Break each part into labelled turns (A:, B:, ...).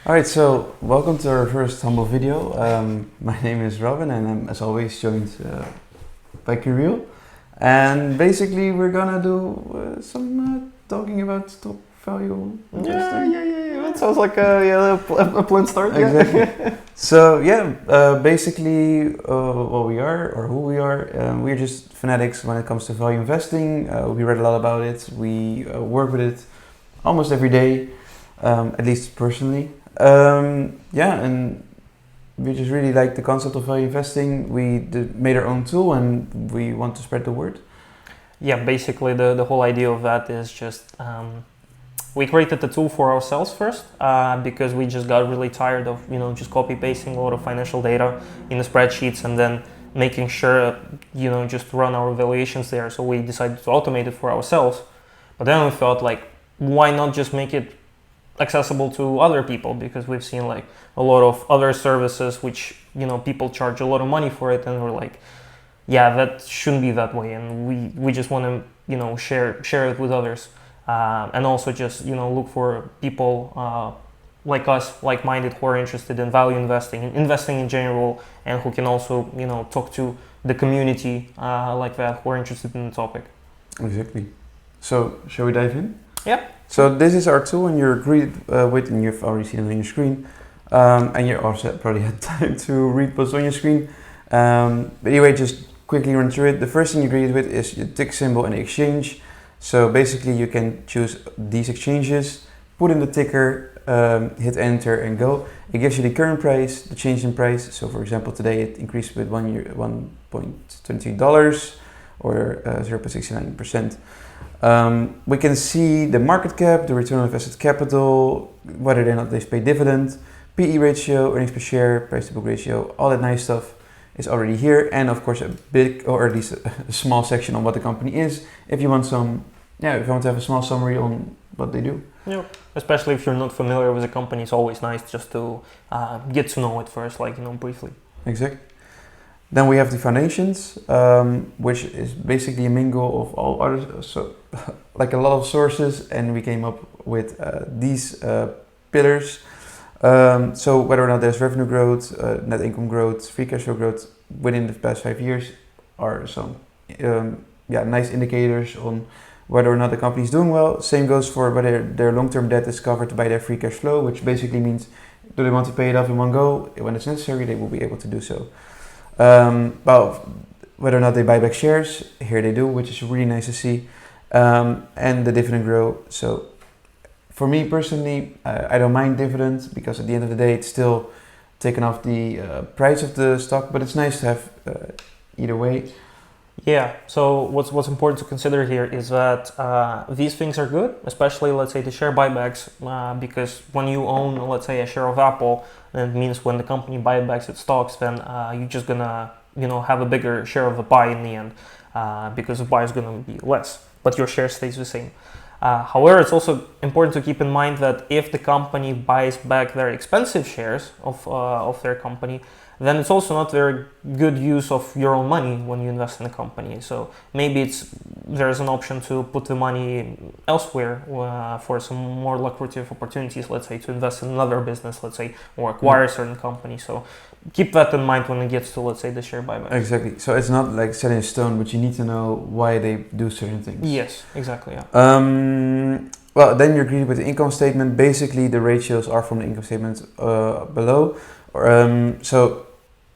A: All right, so welcome to our first humble video. My name is Robin, and I'm, as always, joined by Kirill. And basically, we're gonna do some talking about stock value investing.
B: Yeah. That sounds like a planned start.
A: Exactly.
B: Yeah.
A: So basically, what we are or who we are, we're just fanatics when it comes to value investing. We read a lot about it. We work with it almost every day, at least personally. And we just really like the concept of value investing. We made our own tool and we want to spread the word.
B: Yeah, basically the whole idea of that is just we created the tool for ourselves first because we just got really tired of just copy pasting a lot of financial data in the spreadsheets and then making sure just run our evaluations there. So we decided to automate it for ourselves. But then we felt like, why not just make it accessible to other people, because we've seen like a lot of other services which people charge a lot of money for it, and we're like, yeah, that shouldn't be that way, and we just want to share it with others, and also just look for people like us, like-minded, who are interested in value investing in general, and who can also talk to the community like that, who are interested in the topic.
A: Exactly. So shall we dive in?
B: Yeah.
A: So this is our tool, and you're greeted with, and you've already seen it on your screen, and you also probably had time to read what's on your screen. But anyway, just quickly run through it. The first thing you're greeted with is your tick symbol and the exchange. So basically, you can choose these exchanges, put in the ticker, hit enter, and go. It gives you the current price, the change in price. So for example, today it increased with $1.22 or 0.69%. We can see the market cap, the return on invested capital, whether or not they pay dividend, PE ratio, earnings per share, price to book ratio, all that nice stuff is already here. And of course a big, or at least a small section on what the company is, if you want to have a small summary on what they do.
B: Yeah, especially if you're not familiar with the company, it's always nice just to get to know it first, briefly.
A: Exactly. Then we have the foundations, which is basically a mingle of all others, so like a lot of sources, and we came up with these pillars. So whether or not there's revenue growth, net income growth, free cash flow growth within the past 5 years are some nice indicators on whether or not the company is doing well. Same goes for whether their long-term debt is covered by their free cash flow, which basically means, do they want to pay it off in one go? When it's necessary, they will be able to do so. Whether or not they buy back shares, here they do, which is really nice to see, and the dividend grow. So for me personally, I don't mind dividends, because at the end of the day it's still taken off the price of the stock, but it's nice to have either way.
B: Yeah, so what's important to consider here is that these things are good, especially, let's say, the share buybacks, because when you own, let's say, a share of Apple, then it means when the company buybacks its stocks, then you're just gonna have a bigger share of the pie in the end, because the pie is gonna be less, but your share stays the same. However, it's also important to keep in mind that if the company buys back very expensive shares of their company, then it's also not very good use of your own money when you invest in a company. So maybe there's an option to put the money elsewhere for some more lucrative opportunities, let's say to invest in another business, let's say, or acquire a certain company. So keep that in mind when it gets to, let's say, the share buyback.
A: Exactly. So it's not like set in stone, but you need to know why they do certain things.
B: Yes, exactly. Yeah.
A: Well, then you're greeted with the income statement. Basically, the ratios are from the income statement below. So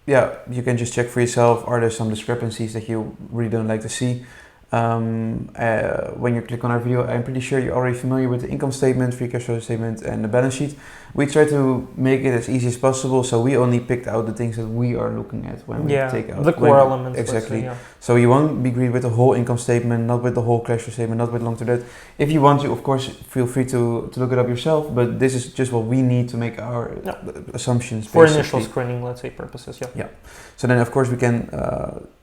A: yeah, you can just check for yourself. Are there some discrepancies that you really don't like to see? When you click on our video, I'm pretty sure you're already familiar with the income statement, free cash flow statement, and the balance sheet. We try to make it as easy as possible, so we only picked out the things that we are looking at when we take out
B: the core elements.
A: Exactly.
B: Say, yeah.
A: So you won't be greeted with the whole income statement, not with the whole cash flow statement, not with long-term debt. If you want to, of course, feel free to look it up yourself, but this is just what we need to make our assumptions.
B: For initial screening, let's say, purposes. Yeah.
A: So then, of course, we can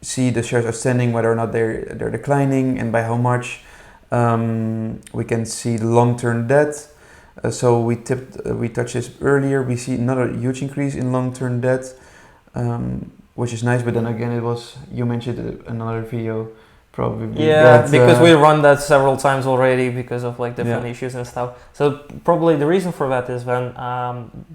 A: see the shares outstanding, whether or not they're declining, and by how much. We can see the long-term debt. So we touched this earlier. We see another huge increase in long-term debt, which is nice. But then again, you mentioned another video probably.
B: Yeah,
A: That,
B: because we run that several times already because of like different
A: Yeah.
B: issues and stuff. So probably the reason for that is when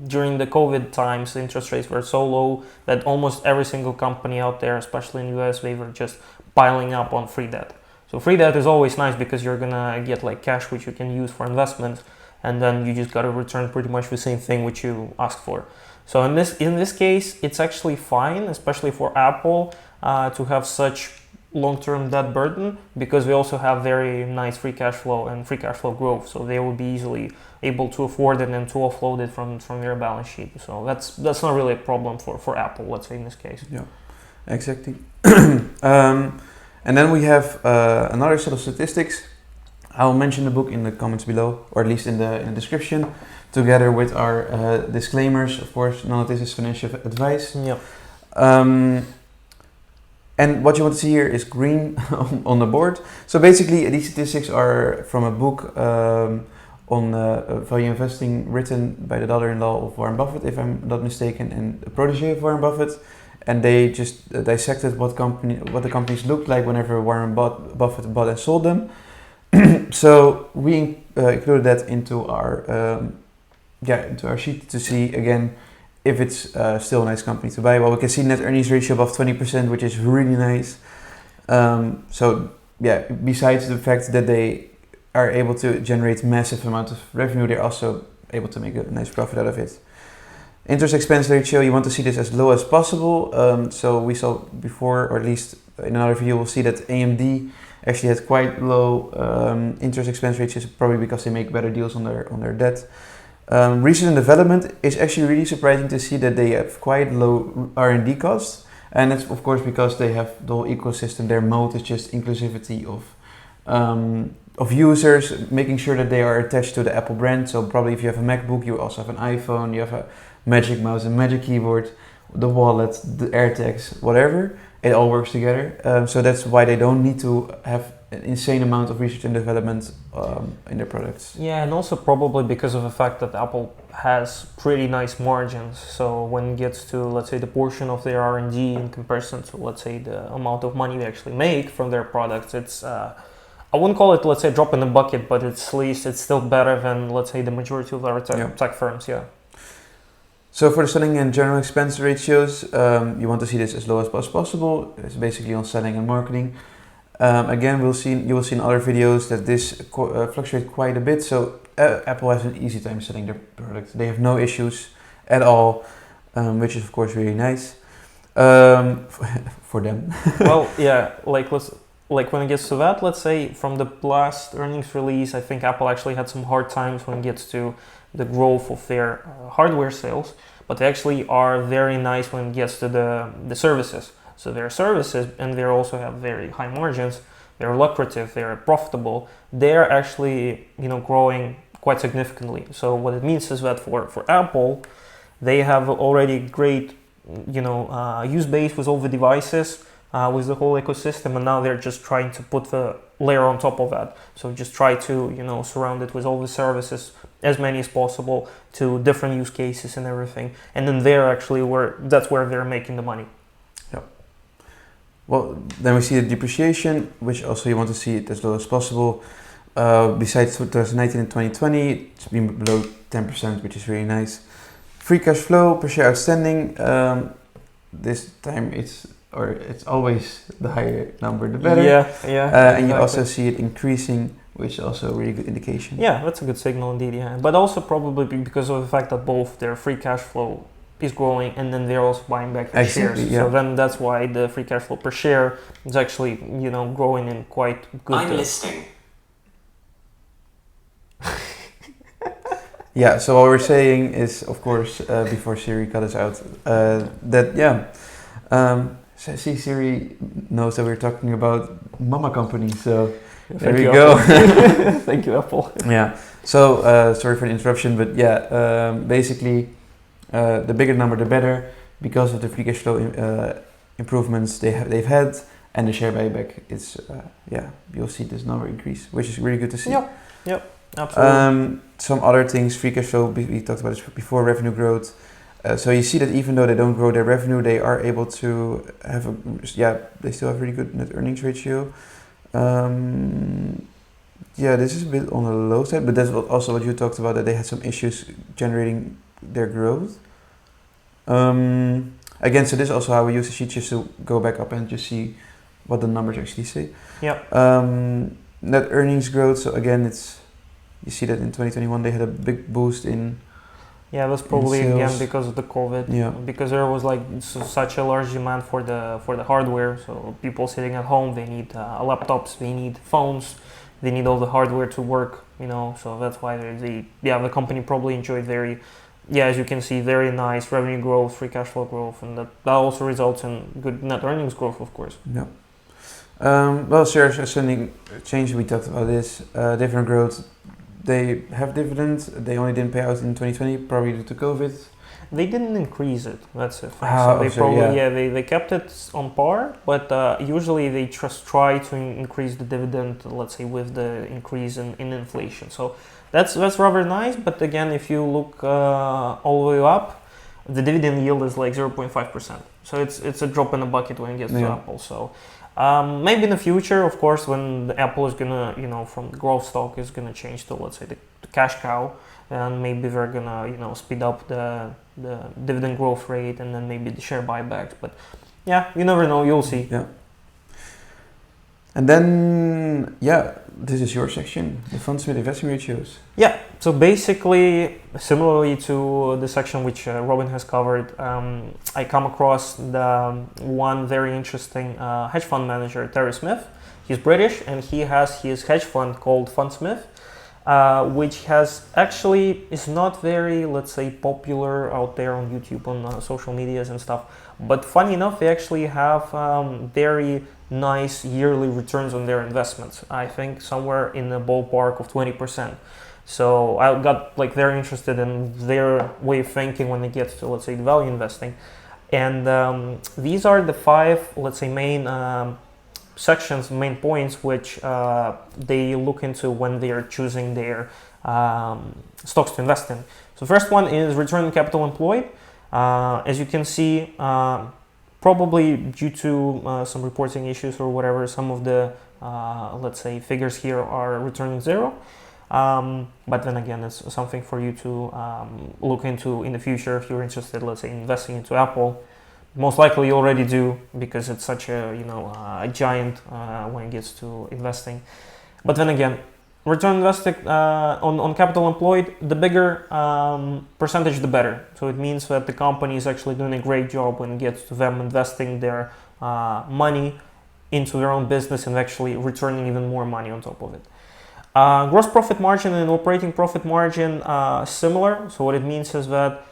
B: during the COVID times, the interest rates were so low that almost every single company out there, especially in the US, they were just piling up on free debt. So free debt is always nice because you're gonna get like cash which you can use for investment, and then you just gotta return pretty much the same thing which you asked for. So in this case, it's actually fine, especially for Apple, to have such long-term debt burden, because we also have very nice free cash flow and free cash flow growth, so they will be easily able to afford it and to offload it from their balance sheet. So that's not really a problem for Apple, let's say, in this case.
A: Yeah, exactly. And then we have another set of statistics. I'll mention the book in the comments below, or at least in the description, together with our disclaimers. Of course, none of this is financial advice.
B: Yeah.
A: And what you want to see here is green on the board. So basically, these statistics are from a book on value investing, written by the daughter-in-law of Warren Buffett, if I'm not mistaken, and a protege of Warren Buffett. And they just dissected what the companies looked like whenever Warren Buffett bought and sold them. So we included that into our sheet to see again if it's still a nice company to buy. Well, we can see net earnings ratio above 20%, which is really nice. So yeah, besides the fact that they are able to generate massive amount of revenue, they're also able to make a nice profit out of it. Interest expense ratio, you want to see this as low as possible. So we saw before, or at least in another video, we'll see that AMD actually had quite low interest expense ratios, probably because they make better deals on their debt. Research and development is actually really surprising to see that they have quite low R&D costs, and it's of course because they have the whole ecosystem. Their mode is just inclusivity of users, making sure that they are attached to the Apple brand. So probably if you have a MacBook, you also have an iPhone, you have a Magic Mouse and Magic Keyboard, the wallet, the AirTags, whatever. It all works together. So that's why they don't need to have an insane amount of research and development in their products.
B: Yeah, and also probably because of the fact that Apple has pretty nice margins. So when it gets to, let's say, the portion of their R&D in comparison to, let's say, the amount of money they actually make from their products, it's I wouldn't call it, let's say, drop in the bucket, but it's still better than, let's say, the majority of our tech firms. Yeah.
A: So for the selling and general expense ratios, you want to see this as low as possible. It's basically on selling and marketing. Again, you will see in other videos that this fluctuates quite a bit. So Apple has an easy time selling their product. They have no issues at all, which is of course really nice for them.
B: Well, yeah, like when it gets to that, let's say from the last earnings release, I think Apple actually had some hard times when it gets to the growth of their hardware sales, but they actually are very nice when it gets to the services. So their services, and they also have very high margins, they're lucrative, they're profitable, they're actually growing quite significantly. So what it means is that for Apple, they have already great use base with all the devices, with the whole ecosystem, and now they're just trying to put the layer on top of that. So just try to surround it with all the services, as many as possible, to different use cases and everything. And then that's where they're making the money.
A: Yeah. Well, then we see the depreciation, which also you want to see it as low as possible. Besides 2019 and 2020, it's been below 10%, which is really nice. Free cash flow per share outstanding. This time it's always the higher number, the better.
B: Yeah.
A: And
B: exactly.
A: you also see it increasing, which is also a really good indication.
B: Yeah, that's a good signal indeed. Yeah, but also probably because of the fact that both their free cash flow is growing, and then they're also buying back their shares.
A: Yeah.
B: So then that's why the free cash flow per share is actually growing in quite good.
C: I'm listening.
A: Yeah, so what we're saying is, of course, before Siri cut us out, see, Siri knows that we're talking about mama companies, so there we go.
B: Thank you, Apple.
A: Yeah, so sorry for the interruption, but yeah, basically, the bigger the number, the better, because of the free cash flow improvements they've had, and the share buyback. It's you'll see this number increase, which is really good to see.
B: Yep, absolutely.
A: Some other things, free cash flow, we talked about this before, revenue growth. So you see that even though they don't grow their revenue, they are able to have they still have really good net earnings ratio. Yeah, this is a bit on the low side, but that's also what you talked about, that they had some issues generating their growth. Again, so this is also how we use the sheet, just to go back up and just see what the numbers actually say.
B: Yeah.
A: Net earnings growth, so again, you see that in 2021 they had a big boost in.
B: Yeah, that's probably
A: sales.
B: again because of the COVID.
A: Yeah.
B: Because there was like such a large demand for the hardware. So people sitting at home, they need laptops, they need phones, they need all the hardware to work. So that's why the company probably enjoyed as you can see, very nice revenue growth, free cash flow growth, and that also results in good net earnings growth, of course.
A: Yeah. Shares ascending change. We talked about this. Different growth. They have dividends. They only didn't pay out in 2020, probably due to COVID.
B: They didn't increase it. That's it. They kept it on par, but usually they just try to increase the dividend, let's say, with the increase in inflation. So that's rather nice. But again, if you look all the way up, the dividend yield is like 0.5%. So it's a drop in the bucket when it gets to Apple. So maybe in the future, of course, when the Apple is gonna, from the growth stock is gonna change to, let's say, the cash cow, and maybe they're gonna, speed up the dividend growth rate, and then maybe the share buybacks. But yeah, you never know. You'll see.
A: Yeah. And then, this is your section, the funds with investing ratios. Yeah.
B: So basically, similarly to the section which Robin has covered, I come across the one very interesting hedge fund manager, Terry Smith. He's British, and he has his hedge fund called Fundsmith, which is not very, let's say, popular out there on YouTube, on social medias and stuff. But funny enough, they actually have very nice yearly returns on their investments. I think somewhere in the ballpark of 20%. So I got very interested in their way of thinking when it gets to, let's say, value investing. And these are the 5, let's say, main sections, main points which they look into when they are choosing their stocks to invest in. So first one is return on capital employed. As you can see, probably due to some reporting issues or whatever, some of the, let's say, figures here are returning 0. But then again, it's something for you to look into in the future if you're interested, let's say, investing into Apple. Most likely you already do, because it's such a giant when it gets to investing. But then again, return invested on capital employed, the bigger percentage, the better. So it means that the company is actually doing a great job when it gets to them investing their money into their own business and actually returning even more money on top of it. Gross profit margin and operating profit margin similar. So what it means is that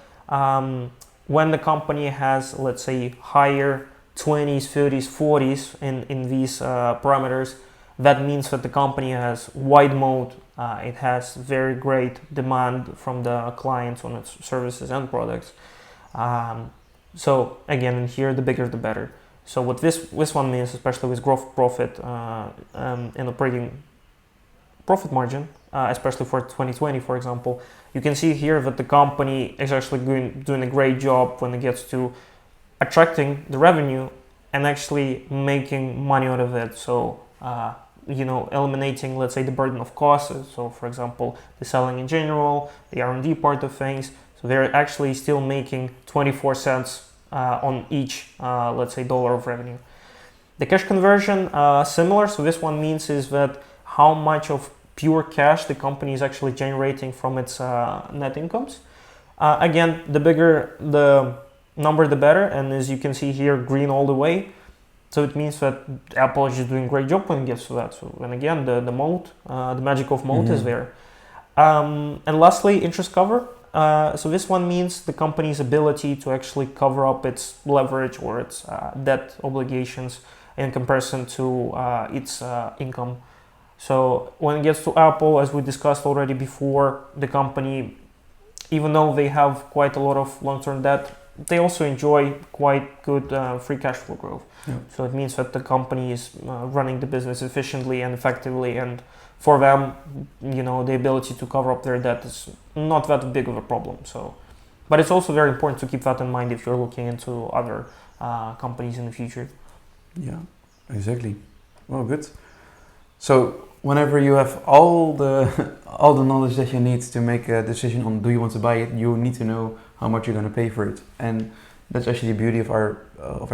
B: when the company has, let's say, higher 20s, 30s, 40s in these parameters, that means that the company has wide moat. It has very great demand from the clients on its services and products. So again, here, the bigger the better. So what this one means, especially with gross profit and operating profit margin, especially for 2020, for example, you can see here that the company is actually doing a great job when it gets to attracting the revenue and actually making money out of it. So, eliminating, let's say, the burden of costs. So, for example, the selling in general, the R&D part of things. So they're actually still making 24 cents on each, let's say, dollar of revenue. The cash conversion, similar. So this one means is that how much of pure cash the company is actually generating from its net incomes. Again, the bigger the number, the better. And as you can see here, green all the way. So it means that Apple is just doing a great job when it gets to that. So, and again, the moat, the magic of moat is there. And lastly, interest cover. So this one means the company's ability to actually cover up its leverage or its debt obligations in comparison to its income. So when it gets to Apple, as we discussed already before, the company, even though they have quite a lot of long-term debt, they also enjoy quite good free cash flow growth. Yeah. So it means that the company is running the business efficiently and effectively, and for them, the ability to cover up their debt is not that big of a problem. So, but it's also very important to keep that in mind if you're looking into other companies in the future.
A: Yeah, exactly. Well, good. So whenever you have all the all the knowledge that you need to make a decision on do you want to buy it, you need to know how much you're going to pay for it, and that's actually the beauty of our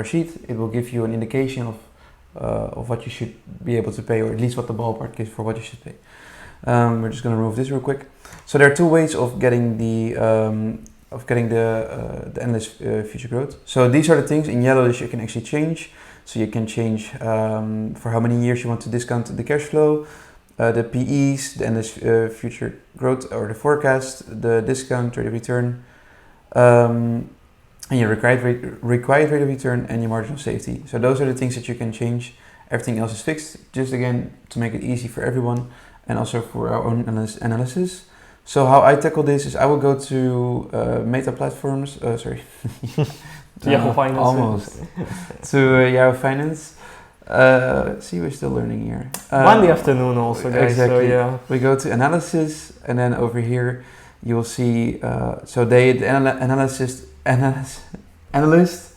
A: sheet. It will give you an indication of what you should be able to pay, or at least what the ballpark is for what you should pay. We're just going to remove this real quick. So there are two ways of getting the endless future growth. So these are the things in yellow that you can actually change. So you can change for how many years you want to discount the cash flow, the PEs, the endless future growth or the forecast, the discount rate of return, and your required rate of return, and your margin of safety. So those are the things that you can change. Everything else is fixed, just again to make it easy for everyone and also for our own analysis. So how I tackle this is I will go to Meta platforms,
B: Yahoo Finance.
A: Almost. To Yahoo Finance. See, we're still learning here.
B: Monday afternoon also, guys.
A: Exactly.
B: So, yeah.
A: We go to analysis, and then over here you will see, analyst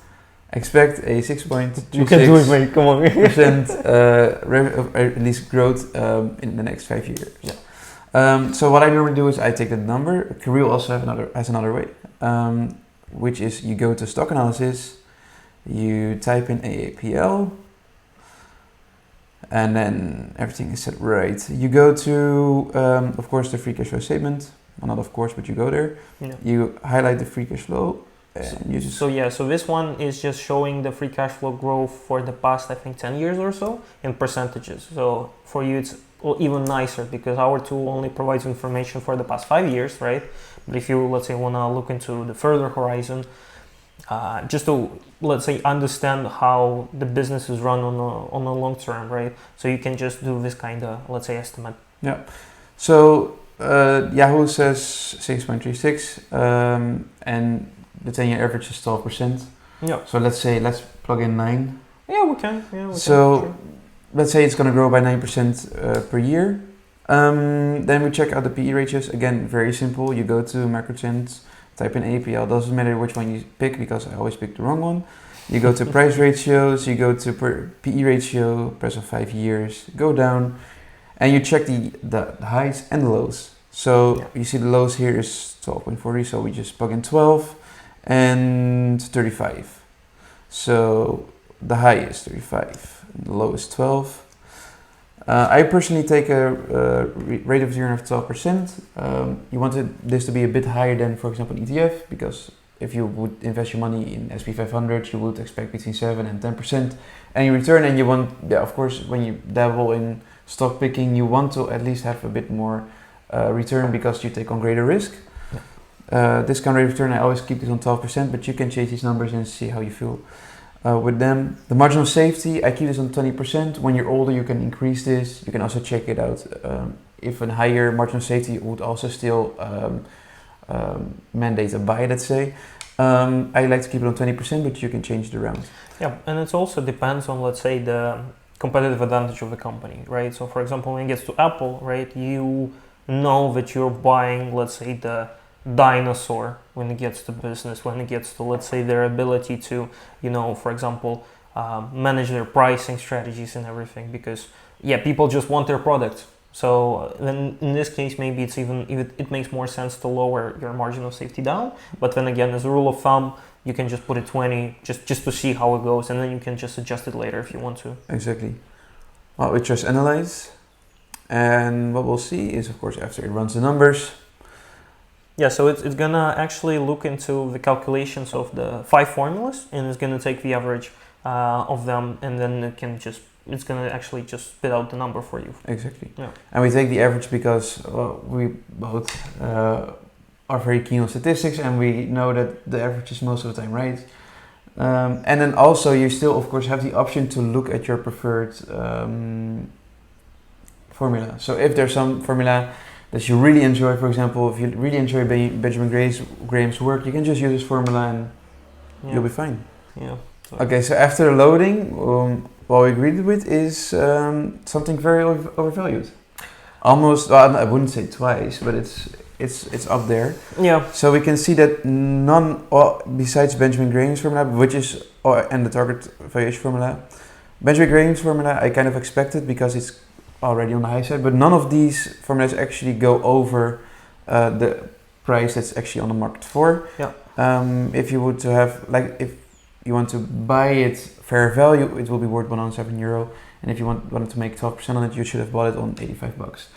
A: expect a 6.26%
B: You can do it, mate. Come on.
A: at least growth in the next 5 years. Yeah. So what I normally do is I take the number. Kirill also has another way, which is you go to stock analysis, you type in AAPL, and then everything is set right. You go to, of course, the free cash flow statement. Well, not of course, but you go there. Yeah. You highlight the free cash flow. And you just
B: so this one is just showing the free cash flow growth for the past, I think, 10 years or so in percentages. So for you, it's even nicer because our tool only provides information for the past 5 years, right? But if you, let's say, want to look into the further horizon, just to, let's say, understand how the business is run on a long term, right? So you can just do this kind of, let's say, estimate.
A: Yeah. So Yahoo says 6.36, and the 10-year average is 12%.
B: Yeah.
A: So let's plug in 9.
B: Yeah, we can.
A: Sure. Let's say it's going to grow by 9% per year. Then we check out the PE ratios. Again, very simple. You go to macrotrends, type in APL. Doesn't matter which one you pick because I always pick the wrong one. You go to price ratios. You go to PE ratio, price of 5 years. Go down, and you check the highs and the lows. So you see the lows here is 12.40. So we just plug in 12 and 35. So the high is 35. The low is 12. I personally take a rate of return of 12%. You wanted this to be a bit higher than, for example, an ETF, because if you would invest your money in SP 500, you would expect between 7 and 10% any return. And you want, of course, when you dabble in stock picking, you want to at least have a bit more return because you take on greater risk. Discount rate of return, I always keep this on 12%, but you can change these numbers and see how you feel with them. The margin of safety, I keep this on 20%. When you're older, you can increase this. You can also check it out. If a higher margin of safety would also still mandate a buy, let's say. I like to keep it on 20%, but you can change it around.
B: Yeah, and it also depends on, let's say, the competitive advantage of the company, right? So, for example, when it gets to Apple, right, you know that you're buying, let's say, the dinosaur when it gets to business, when it gets to, let's say, their ability to, for example, manage their pricing strategies and everything, because people just want their product. So then in this case, maybe it makes more sense to lower your margin of safety down. But then again, as a rule of thumb, you can just put it 20 just to see how it goes, and then you can just adjust it later if you want to.
A: Exactly. Well, we just analyze, and what we'll see is, of course, after it runs the numbers.
B: Yeah, so it's gonna actually look into the calculations of the 5 formulas, and it's gonna take the average of them, and then it's gonna actually just spit out the number for you.
A: Exactly.
B: Yeah.
A: And we take the average because we both are very keen on statistics, and we know that the average is most of the time right. And then also you still, of course, have the option to look at your preferred formula. So if there's some formula that you really enjoy, for example, if you really enjoy Benjamin Graham's work, you can just use this formula and you'll be fine.
B: Yeah.
A: Okay, so after loading, what we agreed with is something very overvalued. Almost, well, I wouldn't say twice, but it's up there.
B: Yeah.
A: So we can see that none, besides Benjamin Graham's formula, which is and the target valuation formula, Benjamin Graham's formula I kind of expected because it's already on the high side, but none of these formulas actually go over the price that's actually on the market for.
B: Yeah.
A: If you would to have, like, if you want to buy it fair value, it will be worth €107, and if you wanted to make 12% on it, you should have bought it on $85.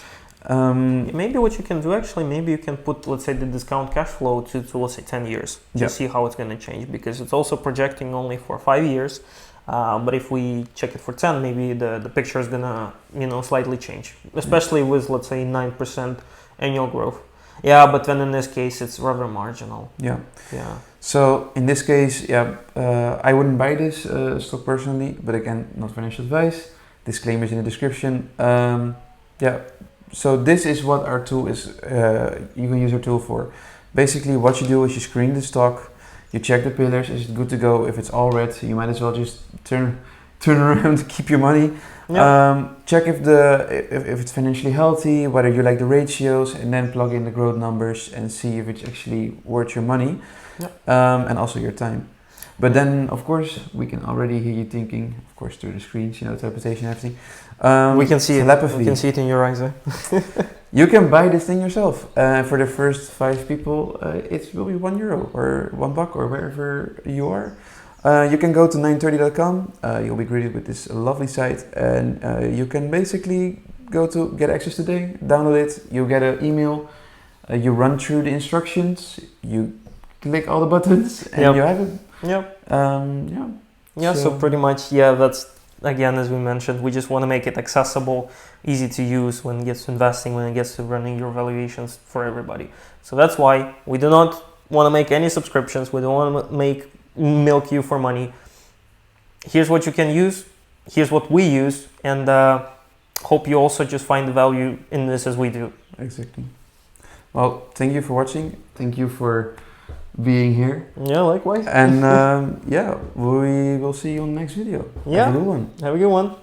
B: Maybe what you can do actually, maybe you can put, let's say, the discount cash flow to let's say 10 years to see how it's going to change, because it's also projecting only for 5 years. But if we check it for 10, maybe the picture is going to, slightly change, especially with, let's say, 9% annual growth. Yeah, but then in this case, it's rather marginal.
A: Yeah.
B: Yeah.
A: So in this case, I wouldn't buy this stock personally, but again, not financial advice. Disclaimers in the description. So this is what our tool is. You can use our tool for. Basically, what you do is you screen the stock, you check the pillars. Is it good to go? If it's all red, you might as well just turn around, keep your money. Yeah. Check if it's financially healthy, whether you like the ratios, and then plug in the growth numbers and see if it's actually worth your money, and also your time. But then, of course, we can already hear you thinking, of course, through the screens, the interpretation and everything.
B: We can see it. We can see it in your eyes.
A: You can buy this thing yourself. For the first 5 people, it will be €1 or $1 or wherever you are. You can go to 930.com. You'll be greeted with this lovely site, and you can basically go to get access today, download it, you get an email, you run through the instructions, you click all the buttons, and you have it.
B: So pretty much, that's, again, as we mentioned, we just want to make it accessible, easy to use when it gets to investing, when it gets to running your valuations for everybody. So that's why we do not want to make any subscriptions. We don't want to milk you for money. Here's what you can use. Here's what we use, and hope you also just find the value in this as we do.
A: Exactly. Well, thank you for watching. Thank you for being here.
B: Yeah, likewise.
A: And we will see you on the next video.
B: Yeah.
A: Have a good one.
B: Have a good one.